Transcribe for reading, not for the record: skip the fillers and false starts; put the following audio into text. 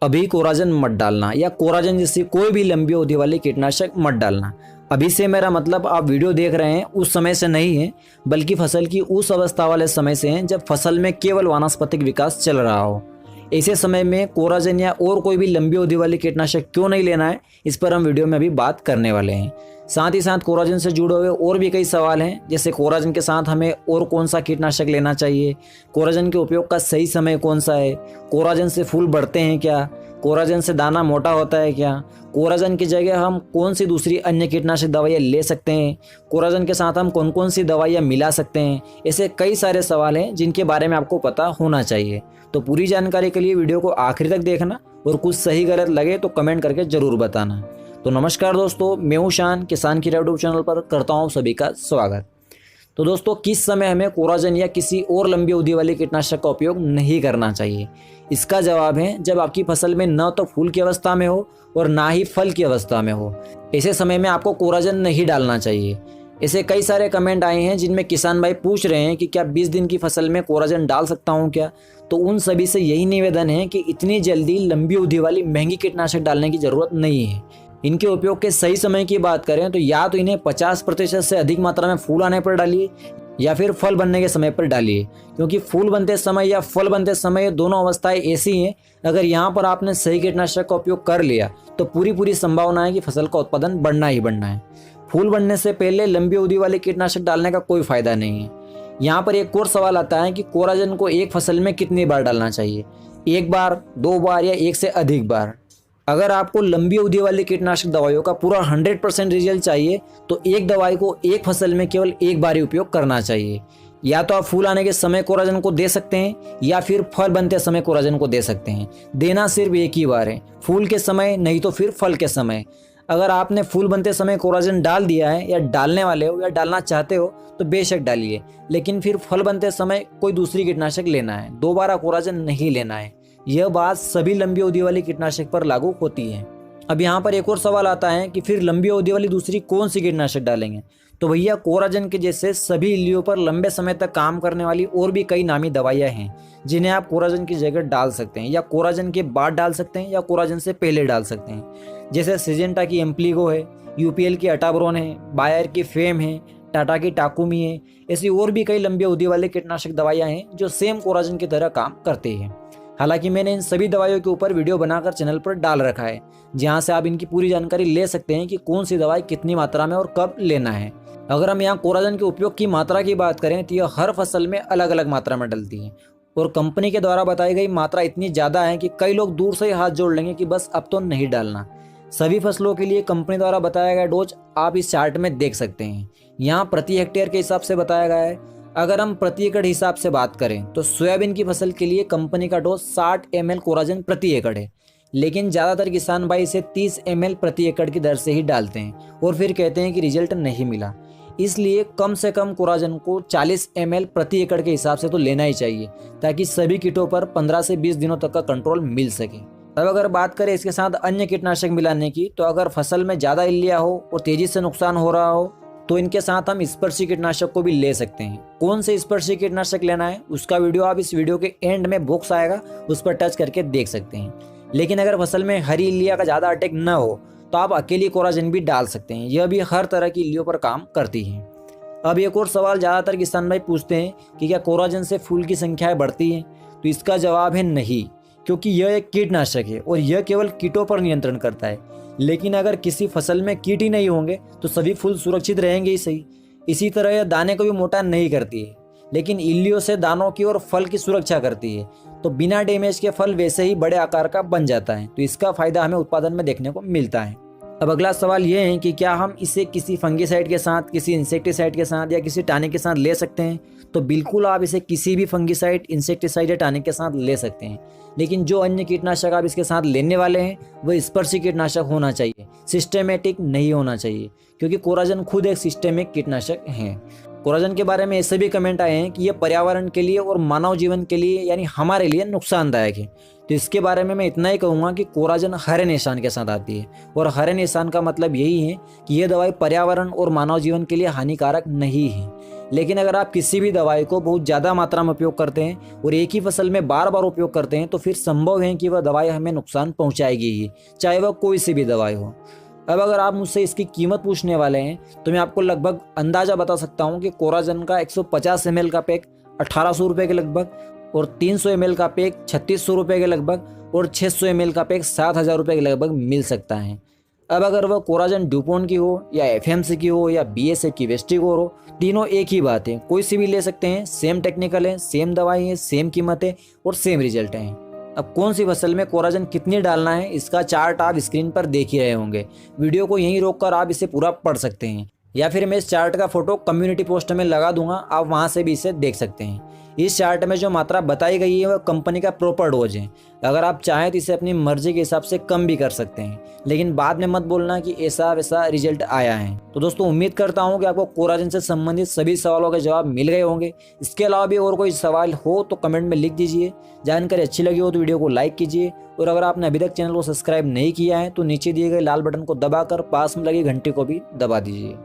अभी कोराजन मत डालना या कोराजन जैसी कोई भी लंबी अवधि वाली कीटनाशक मत डालना। अभी से मेरा मतलब आप वीडियो देख रहे हैं उस समय से नहीं है, बल्कि फसल की उस अवस्था वाले समय से हैं जब फसल में केवल वानस्पतिक विकास चल रहा हो। ऐसे समय में कोराजन या और कोई भी लंबी अवधि वाली कीटनाशक क्यों नहीं लेना है, इस पर हम वीडियो में अभी बात करने वाले हैं। साथ ही साथ कोराजन से जुड़े हुए और भी कई सवाल हैं, जैसे कोराजन के साथ हमें और कौन सा कीटनाशक लेना चाहिए, कोराजन के उपयोग का सही समय कौन सा है, कोराजन से फूल बढ़ते हैं क्या, कोराजन से दाना मोटा होता है क्या, कोराजन की जगह हम कौन सी दूसरी अन्य कीटनाशक दवाइयाँ ले सकते हैं, कोराजन के साथ हम कौन कौन सी दवाइयाँ मिला सकते हैं। ऐसे कई सारे सवाल हैं जिनके बारे में आपको पता होना चाहिए। तो पूरी जानकारी के लिए वीडियो को आखिर तक देखना और कुछ सही गलत लगे तो कमेंट करके ज़रूर बताना। तो नमस्कार दोस्तों, मैं हूं शान, किसान की यूट्यूब चैनल पर करता हूं सभी का स्वागत। तो दोस्तों, किस समय हमें कोराजन या किसी और लंबी अवधि वाली कीटनाशक का उपयोग नहीं करना चाहिए? इसका जवाब है जब आपकी फसल में न तो फूल की अवस्था में हो और ना ही फल की अवस्था में हो। ऐसे समय में आपको कोराजन नहीं डालना चाहिए। ऐसे कई सारे कमेंट आए हैं जिनमें किसान भाई पूछ रहे हैं कि क्या 20 दिन की फसल में कोराजन डाल सकता हूं क्या? तो उन सभी से यही निवेदन है कि इतनी जल्दी लंबी अवधि वाली महंगी कीटनाशक डालने की जरूरत नहीं है। इनके उपयोग के सही समय की बात करें तो या तो इन्हें 50% से अधिक मात्रा में फूल आने पर डालिए या फिर फल बनने के समय पर डालिए, क्योंकि फूल बनते समय या फल बनते समय ये दोनों अवस्थाएं ऐसी हैं, अगर यहाँ पर आपने सही कीटनाशक का उपयोग कर लिया तो पूरी संभावना है कि फसल का उत्पादन बढ़ना ही बढ़ना है। फूल बनने से पहले लंबी अवधि वाले कीटनाशक डालने का कोई फायदा नहीं है। यहाँ पर एक और सवाल आता है कि कोराजन को एक फसल में कितनी बार डालना चाहिए, एक बार, 2 बार या एक से अधिक बार? अगर आपको लंबी अवधि वाली कीटनाशक दवाइयों का पूरा 100% रिजल्ट चाहिए तो एक दवाई को एक फसल में केवल एक बार ही उपयोग करना चाहिए। या तो आप फूल आने के समय कोराजन को दे सकते हैं या फिर फल बनते समय कोराजन को दे सकते हैं। देना सिर्फ एक ही बार है, फूल के समय नहीं तो फिर फल के समय। अगर आपने फूल बनते समय कोराजन डाल दिया है या डालने वाले हो या डालना चाहते हो तो बेशक डालिए, लेकिन फिर फल बनते समय कोई दूसरी कीटनाशक लेना है, दोबारा कोराजन नहीं लेना है। यह बात सभी लंबी अवधि वाली कीटनाशक पर लागू होती है। अब यहाँ पर एक और सवाल आता है कि फिर लंबी अवधि वाली दूसरी कौन सी कीटनाशक डालेंगे? तो भैया, कोराजन के जैसे सभी इल्लियों पर लंबे समय तक काम करने वाली और भी कई नामी दवाइयाँ हैं जिन्हें आप कोराजन की जगह डाल सकते हैं, या कोराजन के बाद डाल सकते हैं या कोराजन से पहले डाल सकते हैं। जैसे सिजेंटा की एम्प्लीगो है, यूपीएल की अटाब्रोन है, बायर की फेम है, टाटा की टाकुमी है। ऐसी और भी कई लंबी अवधि वाले कीटनाशक दवाइयाँ हैं जो सेम कोराजन की तरह काम करते हैं। हालांकि मैंने इन सभी दवाइयों के ऊपर वीडियो बनाकर चैनल पर डाल रखा है, जहां से आप इनकी पूरी जानकारी ले सकते हैं कि कौन सी दवाई कितनी मात्रा में और कब लेना है। अगर हम यहाँ कोराजन के उपयोग की मात्रा की बात करें तो यह हर फसल में अलग अलग मात्रा में डलती है और कंपनी के द्वारा बताई गई मात्रा इतनी ज़्यादा है कि कई लोग दूर से ही हाथ जोड़ लेंगे कि बस अब तो नहीं डालना। सभी फसलों के लिए कंपनी द्वारा बताया गया डोज आप इस चार्ट में देख सकते हैं। यहाँ प्रति हेक्टेयर के हिसाब से बताया गया है। अगर हम प्रति एकड़ हिसाब से बात करें तो सोयाबीन की फसल के लिए कंपनी का डोज 60 ml कोराजन प्रति एकड़ है, लेकिन ज़्यादातर किसान भाई इसे 30 ml प्रति एकड़ की दर से ही डालते हैं और फिर कहते हैं कि रिजल्ट नहीं मिला। इसलिए कम से कम कोराजन को 40 ml प्रति एकड़ के हिसाब से तो लेना ही चाहिए, ताकि सभी कीटों पर 15 से 20 दिनों तक का कंट्रोल मिल सके। अब अगर बात करें इसके साथ अन्य कीटनाशक मिलाने की, तो अगर फसल में ज़्यादा इल्लियाँ हो और तेज़ी से नुकसान हो रहा हो तो इनके साथ हम स्पर्शी कीटनाशक को भी ले सकते हैं। कौन से स्पर्शी कीटनाशक लेना है उसका वीडियो आप इस वीडियो के एंड में बॉक्स आएगा, उस पर टच करके देख सकते हैं। लेकिन अगर फसल में हरी इल्लियाँ का ज़्यादा अटैक न हो तो आप अकेली कोराजन भी डाल सकते हैं, यह भी हर तरह की इल्लियों पर काम करती है। अब एक और सवाल ज़्यादातर किसान भाई पूछते हैं कि क्या कोराजन से फूल की संख्याएँ बढ़ती हैं? तो इसका जवाब है नहीं, क्योंकि यह एक कीटनाशक है और यह केवल कीटों पर नियंत्रण करता है। लेकिन अगर किसी फसल में कीट ही नहीं होंगे तो सभी फूल सुरक्षित रहेंगे ही सही। इसी तरह यह दाने को भी मोटा नहीं करती है, लेकिन इल्लियों से दानों की और फल की सुरक्षा करती है। तो बिना डैमेज के फल वैसे ही बड़े आकार का बन जाता है, तो इसका फायदा हमें उत्पादन में देखने को मिलता है। अब अगला सवाल यह है कि क्या हम इसे किसी फंगिसाइड के साथ, किसी इंसेक्टिसाइड के साथ या किसी टानिक के साथ ले सकते हैं? तो बिल्कुल आप इसे किसी भी फंगिसाइड, इंसेक्टिसाइड या टानिक के साथ ले सकते हैं, लेकिन जो अन्य कीटनाशक आप इसके साथ लेने वाले हैं वह स्पर्शी कीटनाशक होना चाहिए, सिस्टेमेटिक नहीं होना चाहिए, क्योंकि कोराजन खुद एक सिस्टेमिक कीटनाशक है। कोराजन के बारे में ऐसे भी कमेंट आए हैं कि यह पर्यावरण के लिए और मानव जीवन के लिए यानी हमारे लिए नुकसानदायक है। तो इसके बारे में मैं इतना ही कहूँगा कि कोराजन हरे निशान के साथ आती है, और हरे निशान का मतलब यही है कि यह दवाई पर्यावरण और मानव जीवन के लिए हानिकारक नहीं है। लेकिन अगर आप किसी भी दवाई को बहुत ज़्यादा मात्रा में उपयोग करते हैं और एक ही फसल में बार बार उपयोग करते हैं तो फिर संभव है कि वह दवाई हमें नुकसान पहुंचाएगी ही, चाहे वह कोई सी भी दवाई हो। अब अगर आप मुझसे इसकी कीमत पूछने वाले हैं तो मैं आपको लगभग अंदाज़ा बता सकता हूं कि कोराजन का 150 ml का पैक 1800 रुपये के लगभग और 300 ml का पैक 3600 रुपये के लगभग और 600 ml का पैक 7000 रुपये के लगभग मिल सकता है। अब अगर वह कोराजन ड्यूपोन की हो या एफएमसी की हो या बीएसएफ की वेस्टिगोर हो, तीनों एक ही बात है, कोई सी भी ले सकते हैं, सेम टेक्निकल है, सेम दवाई है, सेम कीमत है और सेम रिजल्ट है। अब कौन सी फसल में कोराजन कितनी डालना है इसका चार्ट आप स्क्रीन पर देख ही रहे होंगे। वीडियो को यहीं रोककर आप इसे पूरा पढ़ सकते हैं या फिर मैं इस चार्ट का फोटो कम्युनिटी पोस्ट में लगा दूंगा, आप वहां से भी इसे देख सकते हैं। इस चार्ट में जो मात्रा बताई गई है वह कंपनी का प्रॉपर डोज है। अगर आप चाहें तो इसे अपनी मर्जी के हिसाब से कम भी कर सकते हैं, लेकिन बाद में मत बोलना कि ऐसा वैसा रिजल्ट आया है। तो दोस्तों उम्मीद करता हूं कि आपको कोराजन से संबंधित सभी सवालों के जवाब मिल गए होंगे। इसके अलावा भी और कोई सवाल हो तो कमेंट में लिख दीजिए। जानकारी अच्छी लगी हो तो वीडियो को लाइक कीजिए और अगर आपने अभी तक चैनल को सब्सक्राइब नहीं किया है तो नीचे दिए गए लाल बटन को दबाकर पास में लगी घंटी को भी दबा दीजिए।